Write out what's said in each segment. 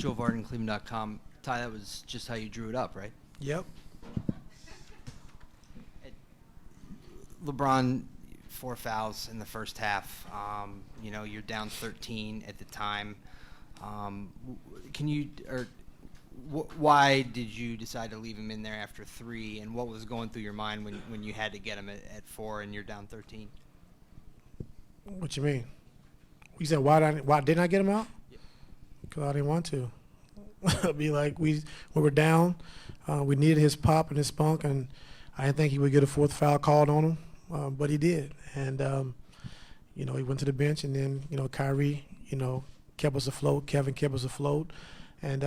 Joe Varden, Cleveland.com. Ty, that was just how you drew it up, right? Yep. LeBron, 4 fouls in the first half. You're down 13 at the time. Why did you decide to leave him in there after 3, and what was going through your mind when you had to get him at 4 and you're down 13? What you mean? You said why didn't I get him out? Because I didn't want to. It'd be like we were down. We needed his pop and his spunk, and I didn't think he would get a 4th foul called on him, but he did. And he went to the bench, and then Kyrie kept us afloat. Kevin kept us afloat. And,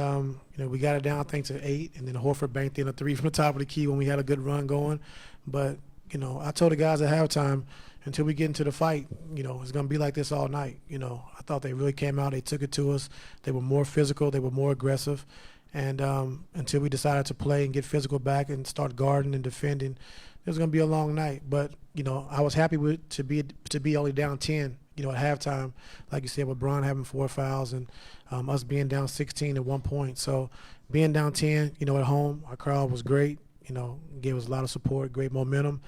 we got it down, I think, to 8, and then Horford banked in a 3 from the top of the key when we had a good run going. But, I told the guys at halftime, until we get into the fight, it's going to be like this all night. I thought they really came out. They took it to us. They were more physical. They were more aggressive. And until we decided to play and get physical back and start guarding and defending, it was going to be a long night. But, I was happy to be only down 10. At halftime, like you said, with Bron having 4 fouls and us being down 16 at one point. So being down 10, at home, our crowd was great, gave us a lot of support, great momentum.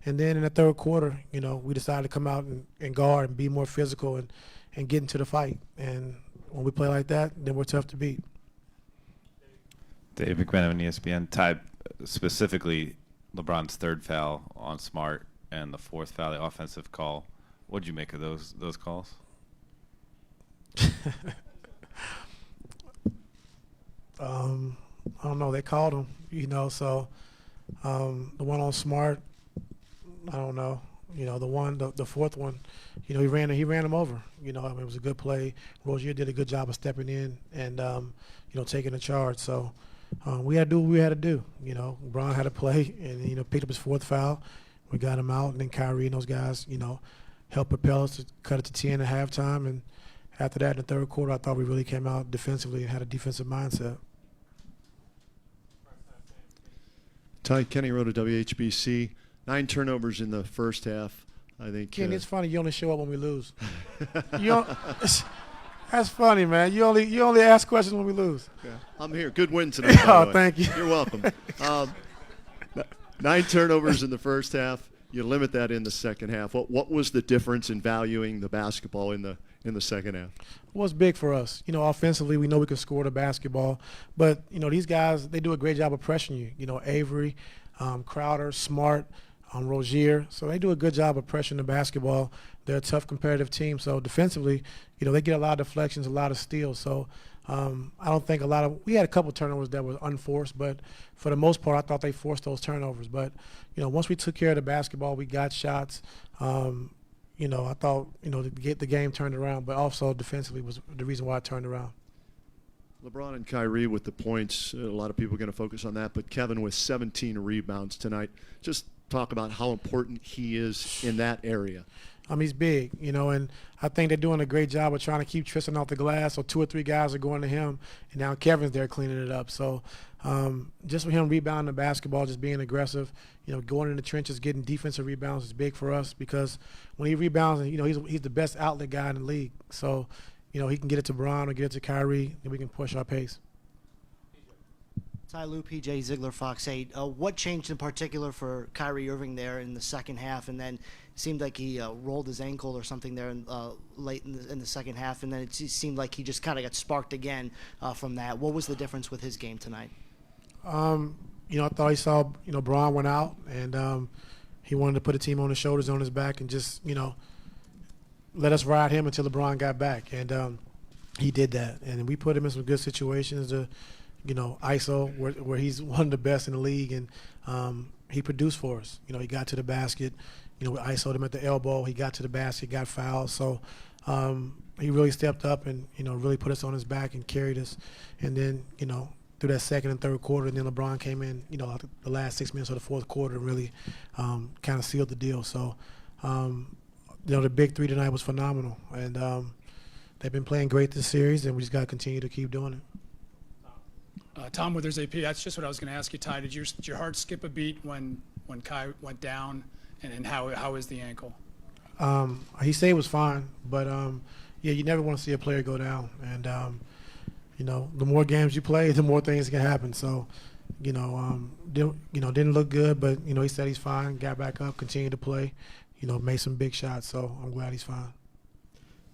And then in the third quarter, we decided to come out and guard and be more physical and get into the fight. And when we play like that, then we're tough to beat. Dave McMenamin, ESPN. Ty, specifically LeBron's 3rd foul on Smart and the 4th foul, the offensive call. What did you make of those calls? I don't know. They called him, so the one on Smart, I don't know. The 4th one, he ran him over. It was a good play. Rozier did a good job of stepping in and, taking the charge. So we had to do what we had to do. Bron had to play and, picked up his 4th foul. We got him out, and then Kyrie and those guys, helped propel us to cut it to 10 at halftime. And after that, in the third quarter, I thought we really came out defensively and had a defensive mindset. Ty, Kenny wrote a WHBC. 9 turnovers in the first half. I think. Kenny, it's funny you only show up when we lose. That's funny, man. You only ask questions when we lose. Yeah. I'm here. Good win tonight. Oh, thank you. You're welcome. 9 turnovers in the first half. You limit that in the second half. What was the difference in valuing the basketball in the second half? Well, it's big for us. Offensively, we know we can score the basketball. But, these guys, they do a great job of pressuring you. Avery, Crowder, Smart, Rozier. So they do a good job of pressuring the basketball. They're a tough competitive team. So defensively, they get a lot of deflections, a lot of steals. So I don't think we had a couple turnovers that were unforced, but for the most part, I thought they forced those turnovers. But, once we took care of the basketball, we got shots. I thought, to get the game turned around, but also defensively was the reason why it turned around. LeBron and Kyrie with the points, a lot of people are going to focus on that, but Kevin with 17 rebounds tonight. Just talk about how important he is in that area. He's big, and I think they're doing a great job of trying to keep Tristan off the glass. So 2 or 3 guys are going to him, and now Kevin's there cleaning it up. So just for him rebounding the basketball, just being aggressive, going in the trenches, getting defensive rebounds is big for us because when he rebounds, he's the best outlet guy in the league. So, he can get it to Bron or get it to Kyrie, and we can push our pace. Tyronn Lue, PJ Ziegler, Fox 8. What changed in particular for Kyrie Irving there in the second half? And then it seemed like he rolled his ankle or something there late in the second half, and then it seemed like he just kind of got sparked again from that. What was the difference with his game tonight? I thought he saw, Bron went out, and he wanted to put the team on his shoulders, on his back, and just, let us ride him until LeBron got back. And he did that. And we put him in some good situations to, ISO, where he's one of the best in the league, and he produced for us. He got to the basket. We ISO'd him at the elbow. He got to the basket, got fouled. So he really stepped up and, really put us on his back and carried us. And then, through that second and third quarter, and then LeBron came in, the last 6 minutes of the fourth quarter and really kind of sealed the deal. So, the big 3 tonight was phenomenal. And they've been playing great this series, and we just got to continue to keep doing it. Tom Withers, AP. That's just what I was going to ask you, Ty. Did your heart skip a beat when Kai went down, and how is the ankle? He said it was fine, but yeah, you never want to see a player go down, and the more games you play, the more things can happen. So, didn't look good, but he said he's fine. Got back up, continued to play. Made some big shots. So I'm glad he's fine.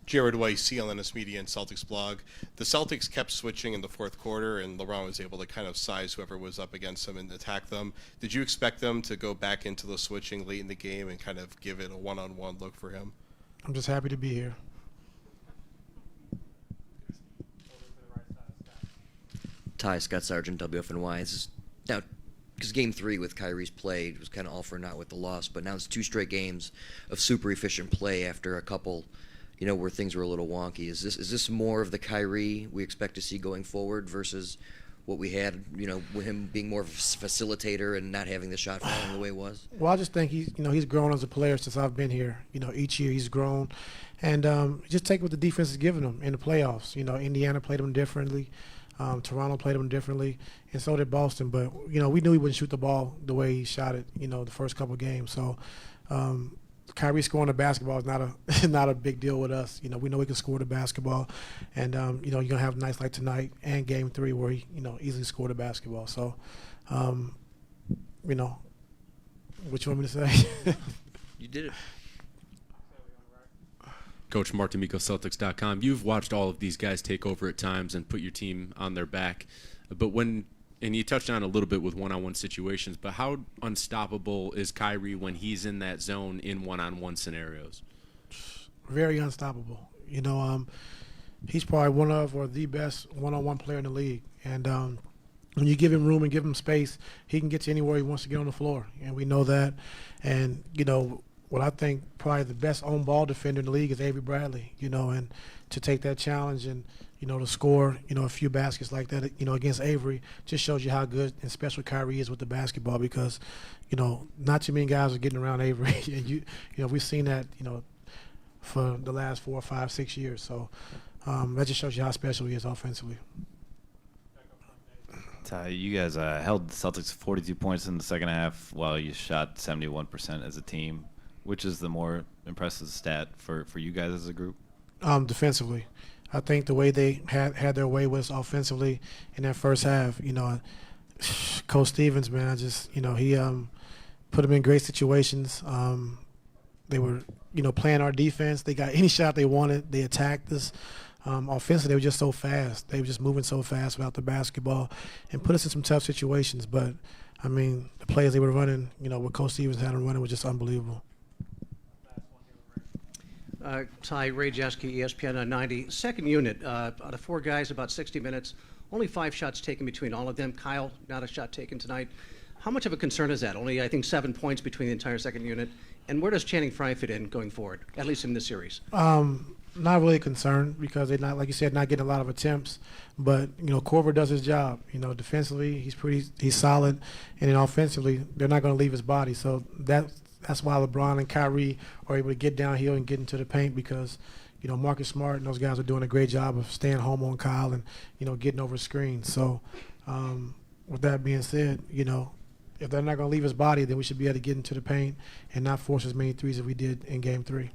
Jared Weiss, CLNS Media and Celtics blog. The Celtics kept switching in the fourth quarter, and LeBron was able to kind of size whoever was up against them and attack them. Did you expect them to go back into the switching late in the game and kind of give it a one-on-one look for him? I'm just happy to be here. Ty, Scott Sargent, WFNY. This is now, because Game 3 with Kyrie's play was kind of all for naught with the loss, but now it's 2 straight games of super efficient play after a couple, where things were a little wonky. Is this more of the Kyrie we expect to see going forward versus what we had, with him being more of a facilitator and not having the shot falling the way it was? Well, I just think he's grown as a player since I've been here. Each year he's grown, and just take what the defense is giving him in the playoffs. Indiana played him differently. Toronto played him differently, and so did Boston. But, we knew he wouldn't shoot the ball the way he shot it, the first couple of games. So Kyrie scoring the basketball is not a big deal with us. We know he can score the basketball. And, you're going to have nights like tonight and Game 3 where he, easily scored the basketball. So, what you want me to say? You did it. Coach Mark D'Amico, Celtics.com. You've watched all of these guys take over at times and put your team on their back. But and you touched on a little bit with one-on-one situations, but how unstoppable is Kyrie when he's in that zone in one-on-one scenarios? Very unstoppable. He's probably one of or the best one-on-one player in the league. And when you give him room and give him space, he can get to anywhere he wants to get on the floor. And we know that. And, what I think probably the best on-ball defender in the league is Avery Bradley, and to take that challenge and, to score, a few baskets like that, against Avery just shows you how good and special Kyrie is with the basketball because, not too many guys are getting around Avery. And, we've seen that, for the last 4, 5, 6 years. So that just shows you how special he is offensively. Ty, you guys held the Celtics 42 points in the second half while you shot 71% as a team. Which is the more impressive stat for you guys as a group? Defensively. I think the way they had their way was offensively in that first half. Coach Stevens, man, he put them in great situations. They were, playing our defense. They got any shot they wanted. They attacked us. Offensively, they were just so fast. They were just moving so fast without the basketball and put us in some tough situations. But, the plays they were running, what Coach Stevens had them running was just unbelievable. Ty, Ray Jeske, ESPN 90. Second unit, out of 4 guys, about 60 minutes, only 5 shots taken between all of them. Kyle, not a shot taken tonight. How much of a concern is that? Only, I think, 7 points between the entire second unit. And where does Channing Frye fit in going forward, at least in this series? Not really concerned because they're not, like you said, not getting a lot of attempts. But, Korver does his job. Defensively, he's solid. And then offensively, they're not going to leave his body. So that's why LeBron and Kyrie are able to get downhill and get into the paint because, Marcus Smart and those guys are doing a great job of staying home on Kyle and, getting over screens. So with that being said, if they're not going to leave his body, then we should be able to get into the paint and not force as many threes as we did in Game 3.